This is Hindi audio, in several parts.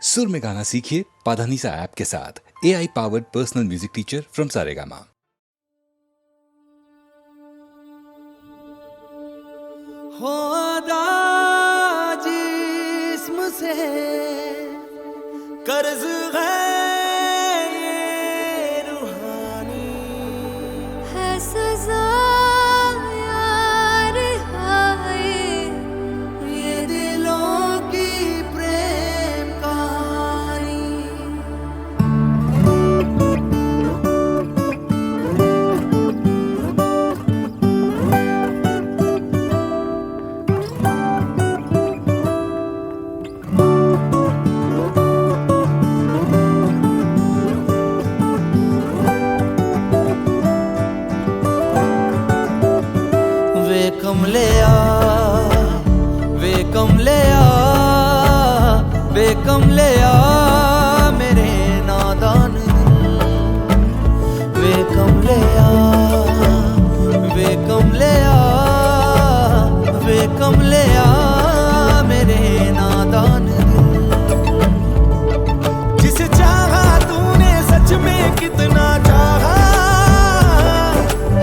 सुर में गाना सीखिए पाधानीसा ऐप के साथ। AI powered personal music teacher from Saregama. जिस्म से कर्ज है ये रूहानी है सजा यार हाय ये दिलों की प्रेम कहानी। वे कमले आ मेरे नादान दिल। वे कमले आ मेरे नादान दिल। जिसे चाहा तूने सच में कितना चाहा,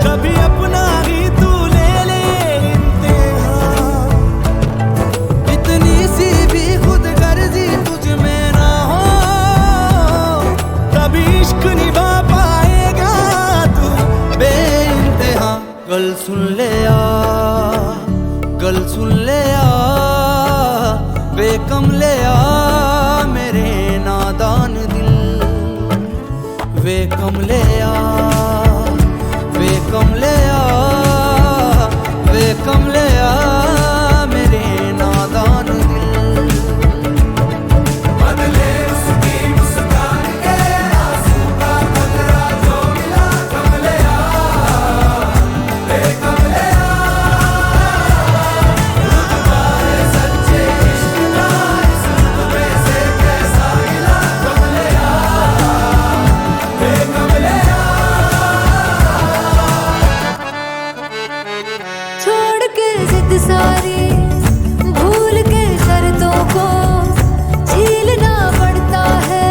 कभी अपना ही तू ले ले इम्तिहान। इतनी सी भी खुद गर्जी तुझ में ना हो, तभी इश्क निभा पाएगा तू बेइंतहा। गल सुन ले आ वे कमले आ मेरे नादान दिल। वे कमले आ मेरे नादान दिल। बदले उसकी मुस्कान के आंसू का बदला जो मिला। कमले आ वे कमले आ रुतबाए सच्चे इश्क का इस रुतबे से कैसा मिला। कमले आ वे कमले आ। छोड़ के जिद सारी भूल के शर्तों को झीलना पड़ता है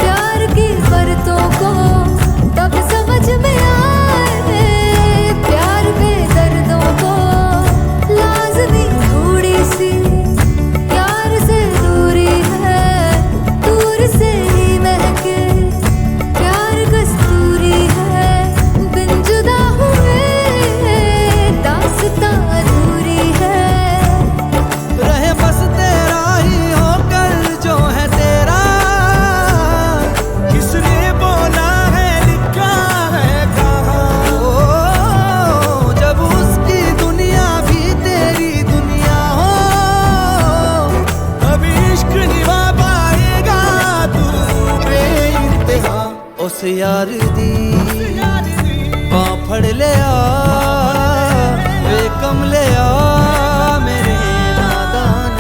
प्यार की शर्तों को। तब समझ में आए प्यार के दर्दों को। लाज़मी थोड़ी सी प्यार से दूरी है, दूर से ही महके प्यार कस्तूरी है। बिन जुदा हुए दास्तां अधूरी है। रहे बस तेरा ही होकर जो है तेरा। किसने बोला है लिखा है कहाँ। ओ जब उसकी दुनिया भी तेरी दुनिया हो, कभी इश्क निभा पाएगा तू बेइंतहा। उस यार दी बां फड़ ले आ वे कमले आ मेरे नादान।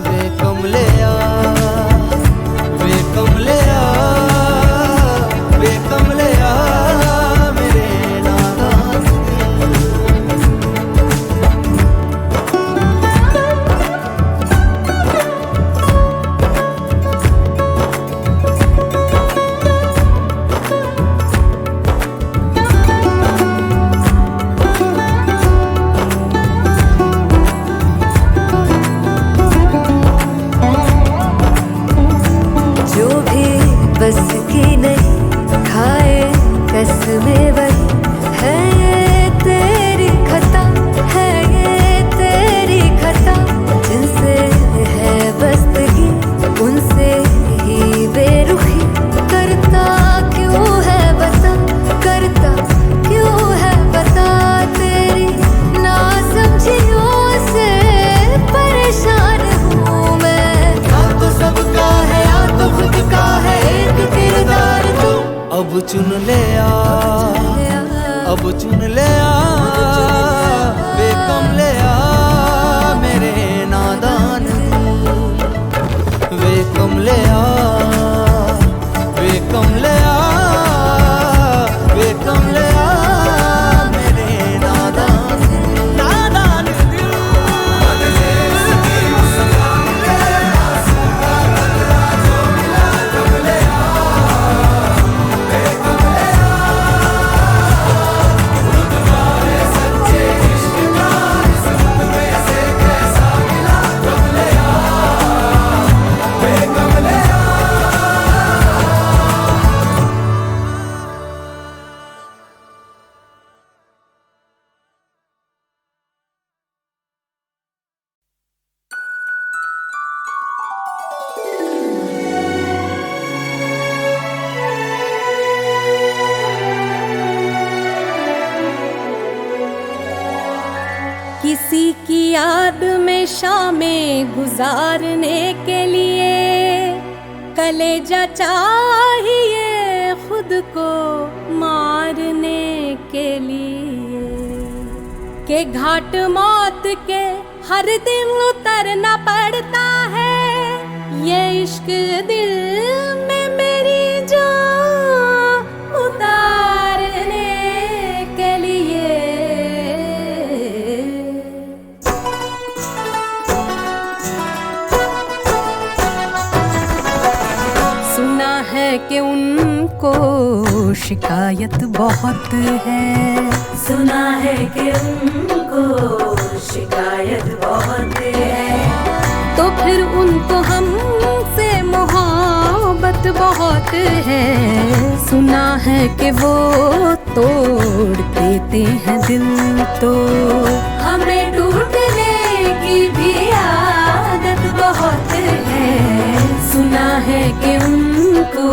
वे कमले आ मेरे नादान। जो भी बस की नहीं खाए कसमें वही है। ये तेरी खता है, ये तेरी खता। जिनसे है बस्तगी उनसे ही बेरुखी। करता क्यों है बता, करता क्यों है बता। तेरी नासमझियों से परेशान हूँ मैं। या तो सबका है या तो खुद का है एक किरदार तू। अब चुन ले आ वे कमले आ मेरे नादान दिल। वे कमले आ मेरे नादान दिल। नादान दिल। बदले उसकी मुस्कान के आंसू याद में शामें गुजारने के लिए कलेजा चाहिए खुद को मारने के लिए, के घाट मौत के हर दिन उतरना पड़ता है, ये इश्क दिल में मेरी जान उतारने के लिए। सुना है कि उनको शिकायत बहुत है, सुना है कि उनको शिकायत बहुत है, तो फिर उनको हमसे मोहब्बत बहुत है। सुना है कि वो तोड़ देते हैं दिल, तो हमें टूटने की भी आदत बहुत है। सुना है कि उनको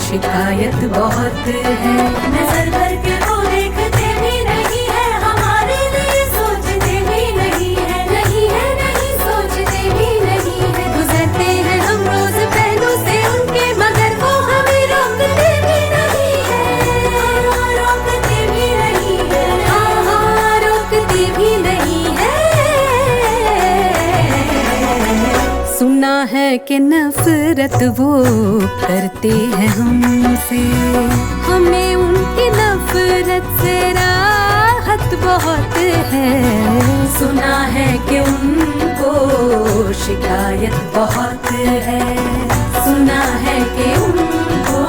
शिकायत बहुत है, नजर करके वो देखते भी नहीं है, हमारे लिए सोचते भी नहीं है, नहीं है नहीं सोचते भी नहीं है। गुजरते हैं हम रोज पहलू से उनके, मगर वो हमें रोकते भी नहीं है, रोकते भी नहीं है, हाँ रोकते भी नहीं है। सुना है कि नफरत वो करते हैं हमसे, हमें उनकी नफरत से राहत बहुत है। सुना है कि उनको शिकायत बहुत है, सुना है कि उनको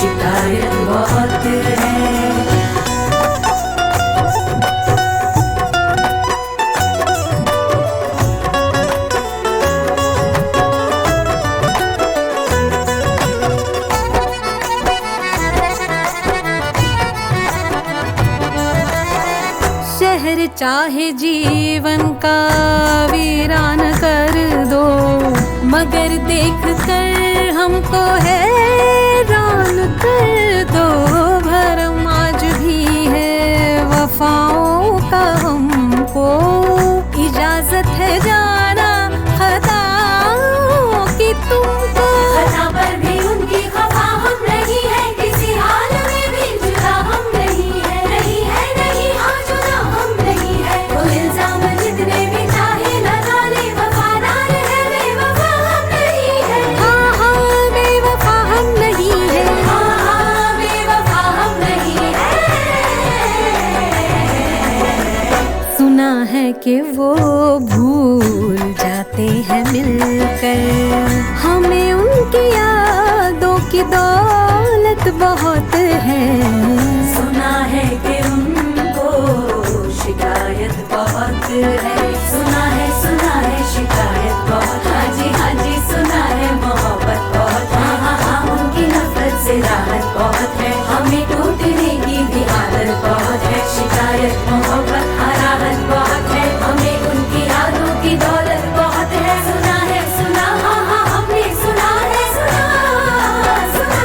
शिकायत बहुत है। शहर चाहे जीवन का वीरान कर दो, मगर देख कर हमको हैरान कर दो। भरम आज भी है वफाओं का, हमको इजाजत है जाना खताओं की तुमको। खता पर भी उनकी खफा हम नहीं है, किसी हाल में भी जुदा हम नहीं है, नहीं है नहीं हाँ जुदा हम नहीं है। वो इल्जाम जितने भी चाहे लगा ले, वफादार है बेवफा हम नहीं है, हाँ हाँ बेवफा हम नहीं है, हाँ हाँ बेवफा हम नहीं है। सुना है कि वो भूल जाते हैं मिलकर, हमें उनकी यादों की दौलत बहुत है। सुना है कि उनको शिकायत बहुत है, सुना है शिकायत बहुत। हाँ जी सुना है मोहब्बत बहुत, हाँ हाँ उनकी नफरत से राहत बहुत है, हमें टूटने की भी आदत बहुत है। शिकायत मोहब्बत हाँ राहत बहुत है, हमें उनकी यादों की दौलत बहुत है। सुना है सुना हाँ हमने सुना है, सुना सुना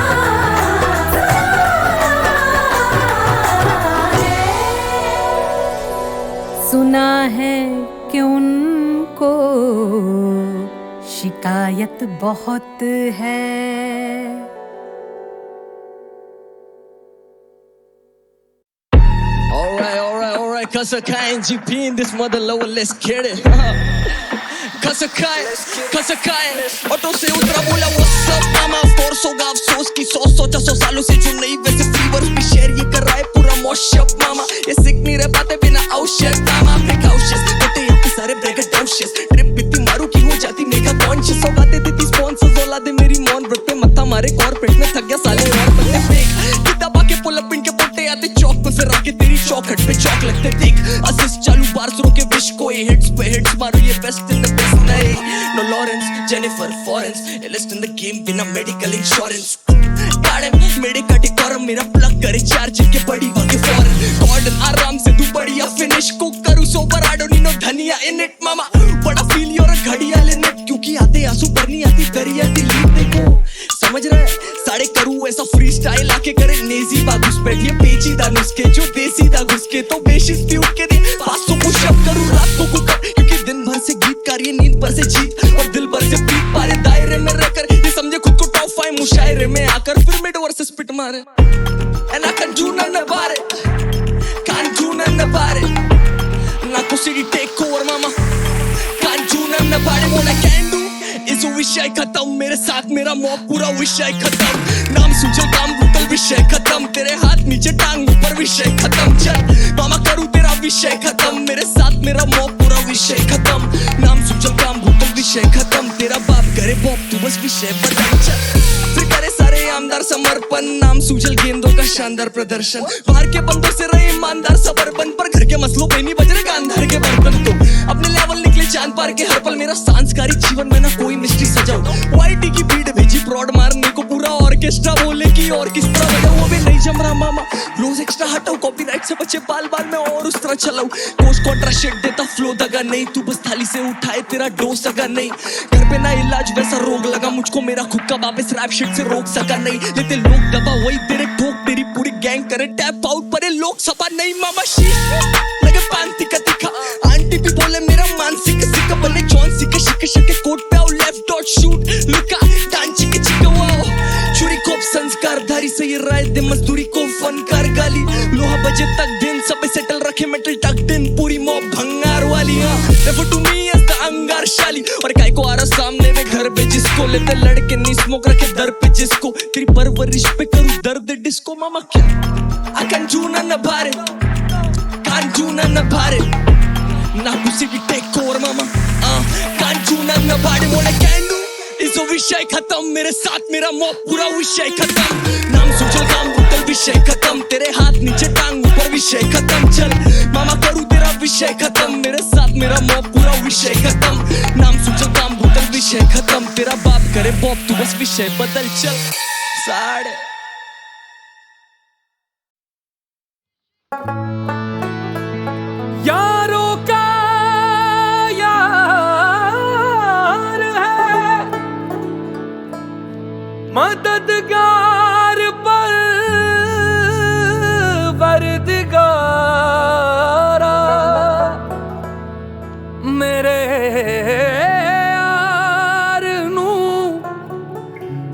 सुना है कि उनको शिकायत बहुत है। Alright, Kasakai and GP in this mother lower, let's get it. Kasakai, auto से उतरा बोला what's up मामा, फोर्स होगा अफसोस की 100 सालों से जो नहीं वैसे फीवर भी शेयर ये कर रहा है पूरा मॉशअप मामा। ये सिक नहीं रह पाते बिना औषध मामा, प्रिकॉशंस होते यहाँ पे सारे ब्रैकेट डाउनशियस, ट्रिप इतनी मारू की हो जाती मेगा कॉन्शियस। सौगातें देती स्पॉन्सर्स औलादे मेरी मौन व्रत पे मत्था मारे कॉर्पोरेट में थक गया साले और बंदे फेक दबा के पुल अप इनके पोटे आते चौक पे फिर आके तेरी चौखट पे चौक लगते देख। असिस्ट चालू बार्स रोके विश को हिट्स पे हिट्स मारो ये बेस्ट इन द बेस्ट नहीं। नो लॉरेंस जेनिफर फॉरेंस एलिस्ट इन द गेम बिना मेडिकल इंश्योरेंस। गाड़े मेरे कटे कॉरम मेरा प्लग करे चार्ज के बड़ी वाके फॉरेन गॉर्डन आराम से तू बढ़िया फिनिश को करूँ sober I don't need no dhaniya in it मामा। बड़ा फील योर घड़ियाल इन इट क्योंकि आते आंसू भरनी आती दरिया दिल देखो समझ रहे साढ़े करूँ ऐसा फ्री स्टाइल आके करे नेजी बागुस बैठिए पेचीदा नुस्खे जो देसी दा घुसके तो बेशिस्ती उठ के दे 500 पुशअप करूँ रात को mare, and I can't do nothing about it. Can't do nothing about it. Nako city take over, mama. Can't do nothing about it. What I can do is वो विषय खत्म. मेरे साथ मेरा मॉब पूरा विषय खत्म. नाम सुजल काम भूतल विषय खत्म. तेरे हाथ नीचे टांग ऊपर विषय खत्म. चल मामा करूँ तेरा विषय खत्म. मेरे साथ मेरा मॉब पूरा विषय खत्म. नाम सुजल काम भूतल विषय खत्म. तेरा बाप करे बॉब तू बस विषय बदल. चल फिर करे सारे आमदार समर्पण. नाम सुजल गेंदों का शानदार प्रदर्शन. बाहर के बंदों से रहे ईमानदार सबर्पण, पर घर के मसलों पे नहीं बज रहे गांधार के बर्तन. तो अपने लेवल निकले चांद पार के हर पल. मेरा सांस्कारिक जीवन में ना कोई मिस्ट्री सजाओ. वाईटी की भीड़ भेजी फ्रॉड मारने को. पूरा ऑर्केस्ट्रा बोले कि और किस तरह बजाओ. वो भी नहीं जम रहा मामा. रोज एक्स्ट्रा हटाओ. कॉपीराइट से बचे बाल बाल में और उस तरह चलाऊं. कोच कॉन्ट्रा शेट देता फ्लो दगा नहीं. तू बस थाली से उठाए तेरा डोज सगा नहीं. घर पे ना इलाज वैसा रोग लगा मुझको. मेरा खुद का वापस रैप शिट से रोक सका नहीं. लेते लोग दबा वही तेरे ठोक. तेरी पूरी गैंग करे टैप आउट पर ये लोग सपा नहीं मामा. शीश लगे पांती का दिखा. आंटी भी बोले मेरा मानसिक सिक्का. बने जॉन सिक्के शिके शिके कोट पे आओ. लेफ्ट डॉट शूट लुका डांची के चिका. वाओ चोरी कोप संस्कारधारी से ये राय दे मजदूरी को फनकार गाली. लोहा बजे तक दिन सब सेटल रखे मेटल टक दिन. पूरी मॉब भंगार वाली. हाँ refer to me as the अंगार शाली. और काय को आ रहा सामने में घर पे जिसको लेते लड़के नहीं स्मोक रखे दर पे जिसको. तेरी परवरिश पे करूँ दर्द डिस्को मामा. क्या I can't do nothing about it. Can't do nothing about it. Naku city take over mama. Can't do nothing about it. What I can do is वो विषय खत्म. मेरे साथ मेरा मॉब पूरा विषय खत्म. नाम सुजल काम भूतल विषय खत्म. तेरे हाथ नीचे टांग ऊपर विषय खत्म. चल मामा करूँ तेरा विषय खत्म. मेरे साथ मेरा मॉब पूरा विषय खत्म. नाम सुजल काम भूतल विषय खत्म. तेरा बाप करे बॉब तू बस विषय बदल. चल साढ़े यारों का यार है मददगार पर वरदगारा. मेरे यार नू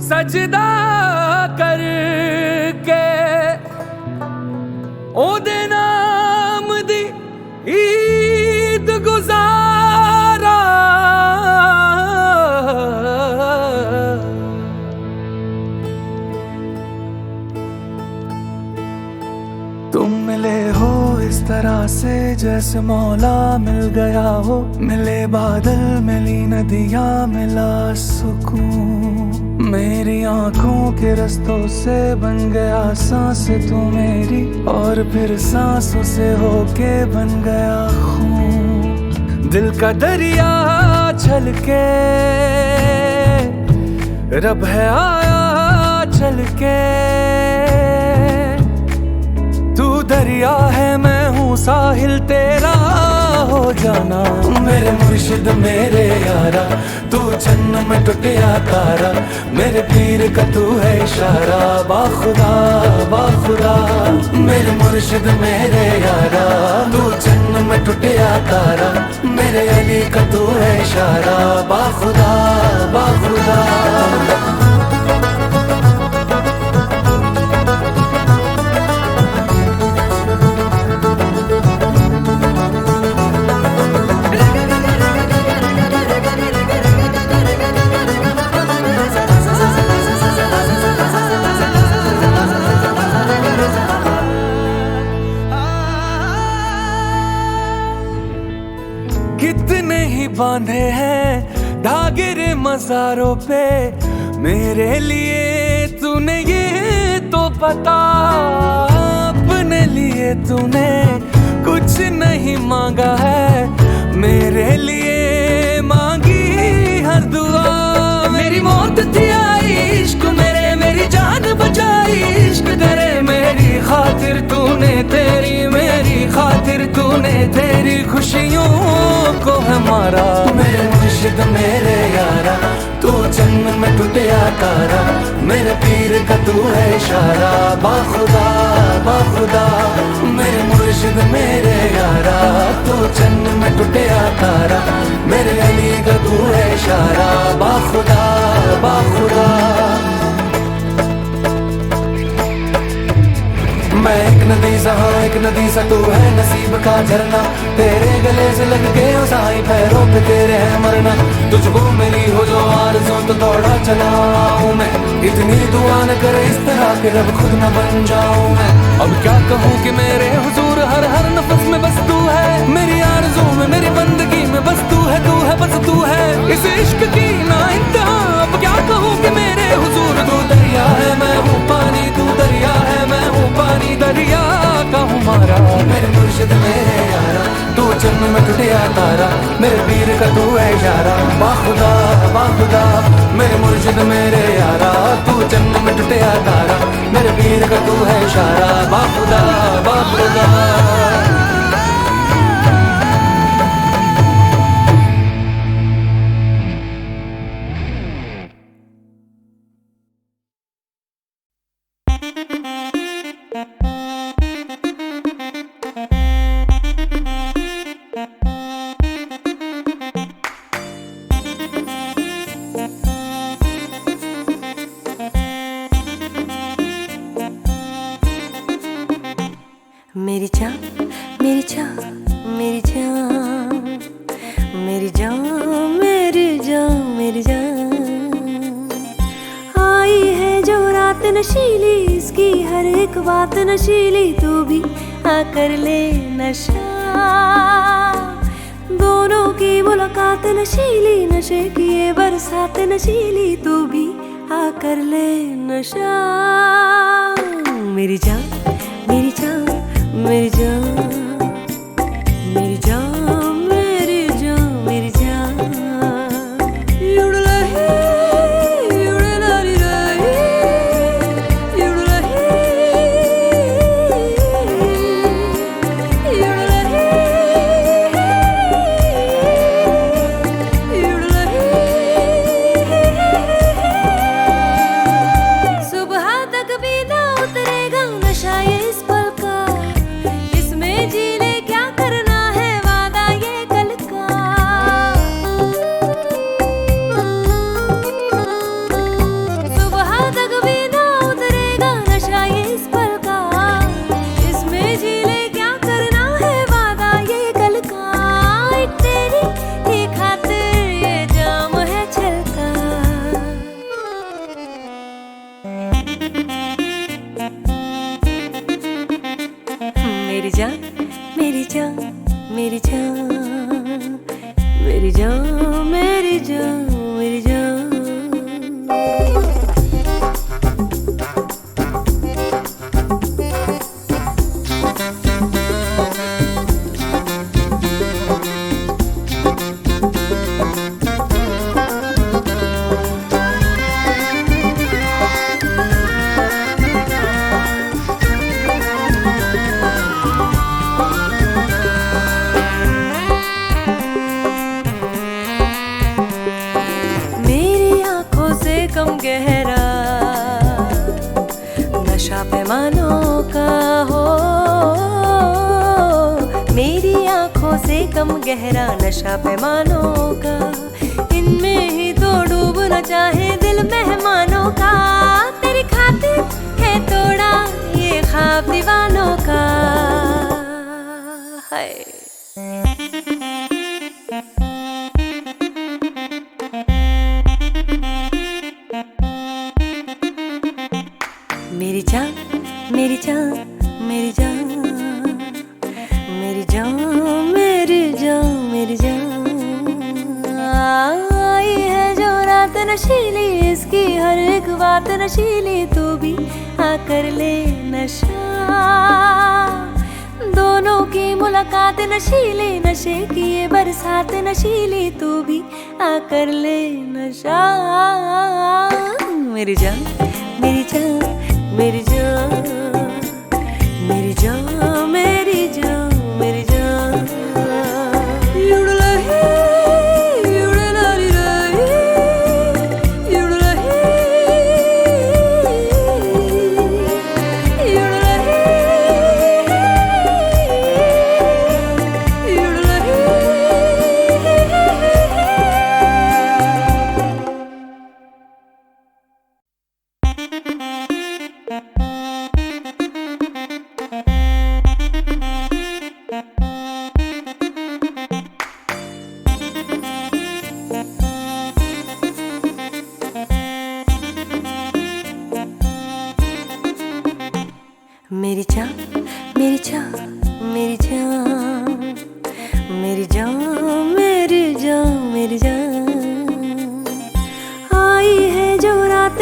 सजदा करके ओदे नाम दी ईद गुजारा. तुम मिले हो इस तरह से जैसे मौला मिल गया हो. मिले बादल मिली नदियाँ मिला सुकून. मेरी आंखों के रस्तों से बन गया सांस तू मेरी. और फिर सांसों से होके बन गया खून. दिल का दरिया छलके रब है आया चल के. तू दरिया है मैं हूँ साहिल तेरा हो जाना. मेरे मुर्शिद मेरे यारा तू जन्म में टूटिया तारा. मेरे पीर का तू है इशारा. बाखुदा बाखुदा मेरे मुर्शिद मेरे यारा तू जन्म में टूटिया तारा. मेरे अली का तू है इशारा. बाखुदा बाखुदा कितने ही बांधे हैं धागे रे मज़ारों पे. मेरे लिए तूने ये तो पता. अपने लिए तूने कुछ नहीं मांगा है. मेरे लिए मांगी हर दुआ. मेरी मौत थी आई इश्क मेरे. मेरी जान बचाई इश्क तेरे. मेरी खातिर तूने तेरी मेरी खातिर तूने तेरी खुशियों को हमारा. मेरे मुर्शिद मेरे यारा तू जन्म में टूटिया तारा. मेरे पीर का तू है इशारा. बाखुदा बाखुदा मेरे मुर्शिद मेरे यारा तू जन्म में टूटिया तारा. मेरे अली का तू है इशारा. बाखुदा बाखुदा नदी सा तू है नसीब का झरना, तेरे गले से लग के ओ साईं पैरों पे तेरे है मरना। तुझको मेरी हो जो आरज़ू तो दौड़ा चला आऊं मैं, इतनी दुआ न करे इस तरह के रब खुद न बन जाऊं मैं। अब क्या कहूँ कि मेरे हुजूर हर हर नफस में बस तू है, मेरी आरज़ू में मेरी बंदगी में बस तू है, तू है बस तू है। इस इश्क की ना इंतहा, अब क्या कहूँ कि मेरे हुजूर तू दरिया है मैं हूँ पानी, तू दरिया है मैं हूँ पानी, दरिया का हूँ मारा मेरे मुर्शिद मेरे यारा। तू चन्न में टूटिया तारा, मेरे पीर का तू है इशारा। बाखुदा बाखुदा मेरे मुर्शिद मेरे यारा, तू चन्न में टूटिया तारा, मेरे पीर का तू है इशारा। बाखुदा बाखुदा मेरी जान मेरी जान मेरी जान मेरी जान मेरी जान मेरी जान, आई है जो रात नशीली, इसकी हर एक बात नशीली, तू भी आकर ले नशा। दोनों की मुलाकात नशीली, नशे की ये बरसात नशीली, तू भी आकर ले नशा। मेरी जान मेरी जान मेरी जान मेरी जान मेरी जान मेरी जान, युड़लही युड़लाली रही युड़लही युड़लही युड़लही। सुबह तक भी ना उतरेगा नशा ये इस पल का, इसमें जी ले क्या करना है वादा ये कल का। सुबह तक भी ना उतरेगा नशा ये इस पल का, इसमें जी ले क्या करना है वादा ये कल का। एक तेरी ही खातिर ये जाम है छलका। मेरी जान मेरी जान मेरी जान मेरी जान मेरी जान मेरी जान। मेरी आंखों से कम गहरा नशा पैमानों का हो, मेरी आंखों से कम गहरा नशा पैमानों का, इनमें ही तो डूबना चाहे दिल मेहमानों का। तेरी खातिर है तोड़ा ये ख्वाब दीवानों का है। मेरी जान मेरी जान मेरी जान मेरी जान मेरी जान मेरी जान, आई है जो रात नशीली, इसकी हर एक बात नशीली, तू भी आकर ले नशा। दोनों की मुलाकात नशीली, नशे की ये बरसात नशीली, तू भी आकर ले नशा। मेरी जान मेरी जान मेरी जान मेरी जान मेरी जान मेरी जान, युड़लही युड़लाली रही युड़लही युड़लही युड़लही।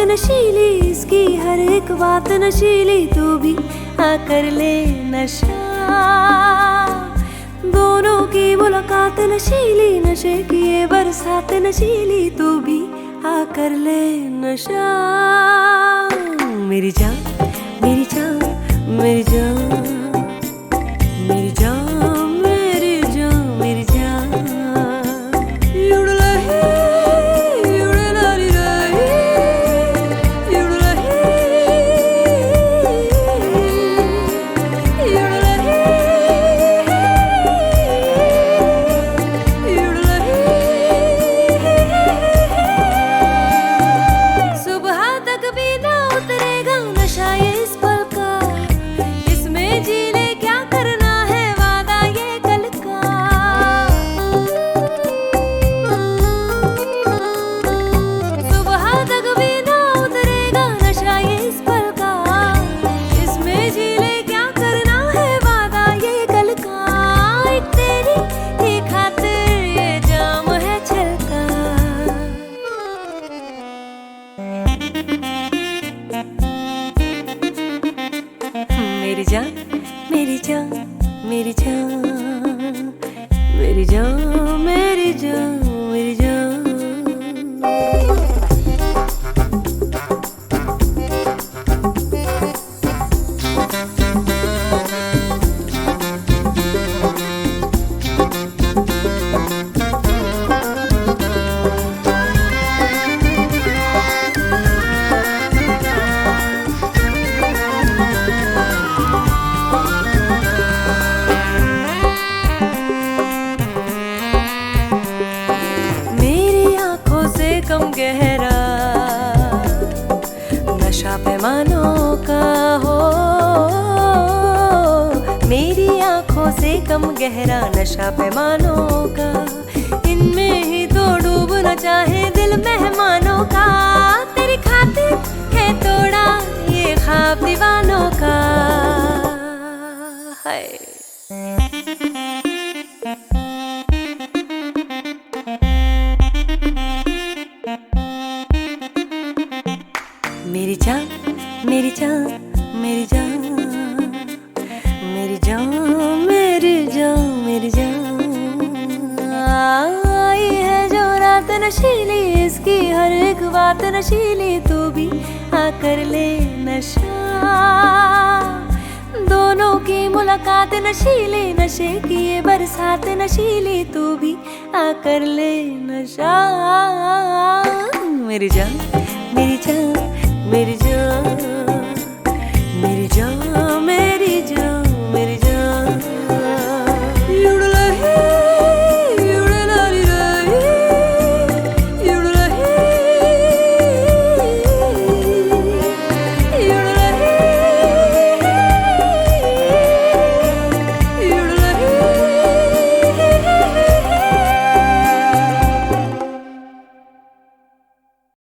नशीली, इसकी हर एक बात नशीली, तू भी आकर ले नशा। दोनों की मुलाकात नशीली, नशे की ये बरसात नशीली, तू भी आकर ले नशा। मेरी जान, मेरी जान, मेरी जान, मेरी जान, मेरी जान, मेरी जान। मेरी जान, मेरी जान, मेरी जान, मेरी जान, मेरी जान, मेरी जान। कम गहरा नशा पैमानों का हो, मेरी आंखों से कम गहरा नशा पैमानों का, इनमें ही तो डूबना चाहे दिल मेहमानों का। तेरी खातिर है तोड़ा ये ख्वाब दीवानों का, है मेरी जान, मेरी जान, मेरी जान, मेरी जान, मेरी जान, मेरी जान। आई है जो रात नशीली, इसकी हर एक बात नशीली, तू भी आकर ले नशा। दोनों की मुलाकात नशीली, नशे की ये बरसात नशीली, तू भी आकर ले नशा। मेरी जान, मेरी जान, मेरी जान।